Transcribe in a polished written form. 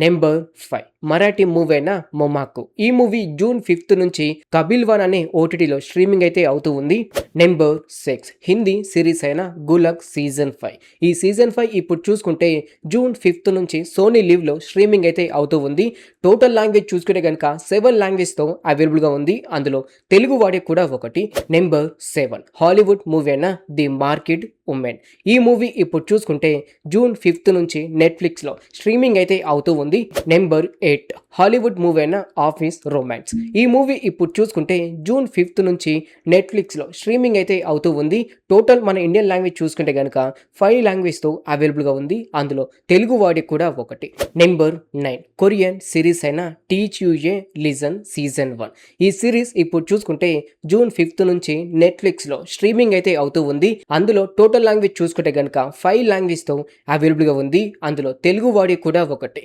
Number 5 Marathi movie అయిన 'మొమాకు'. ఈ movie June 5 నుంచి 'కబీల్ వన్' అనే ఓటీటీలో స్ట్రీమింగ్ అయితే అవుతూ ఉంది. నెంబర్ 6 హిందీ సిరీస్ అయిన 'గులక్' సీజన్ 5. ఈ సీజన్ 5 ఇప్పుడు చూసుకుంటే జూన్ 5 నుంచి సోనీ లివ్లో స్ట్రీమింగ్ అయితే అవుతూ ఉంది. టోటల్ లాంగ్వేజ్ చూసుకుంటే కనుక 7 లాంగ్వేజ్తో అవైలబుల్గా ఉంది. అందులో తెలుగు వాడికి కూడా ఒకటి. నెంబర్ 7 హాలీవుడ్ మూవీ అయిన 'ది మార్కెట్ ఉమెన్'. ఈ మూవీ ఇప్పుడు చూసుకుంటే జూన్ 5 నుంచి నెట్ఫ్లిక్స్లో స్ట్రీమింగ్ అయితే అవుతూ ఉంది. నెంబర్ 8 హాలీవుడ్ మూవీ అయిన 'ఆఫీస్ రొమాన్స్'. ఈ మూవీ ఇప్పుడు చూసుకుంటే జూన్ 5 నుంచి నెట్ఫ్లిక్స్లో స్ట్రీమింగ్ అయితే అవుతూ ఉంది. టోటల్ మన ఇండియన్ లాంగ్వేజ్ చూసుకుంటే కనుక 5 లాంగ్వేజ్తో అవైలబుల్గా ఉంది. అందులో తెలుగు వాడికి కూడా ఒకటి. నెంబర్ 9 కొరియన్ సిరీస్ అయిన 'teach you A listen' season 1. ఈ సిరీస్ ఇప్పుడు చూసుకుంటే జూన్ 5 నుంచి నెట్ఫ్లిక్స్లో స్ట్రీమింగ్ అయితే అవుతూ ఉంది. అందులో టోటల్ లాంగ్వేజ్ చూసుకుంటే కనుక 5 లాంగ్వేజ్తో అవైలబుల్గా ఉంది. అందులో తెలుగు వాడికి కూడా ఒకటి.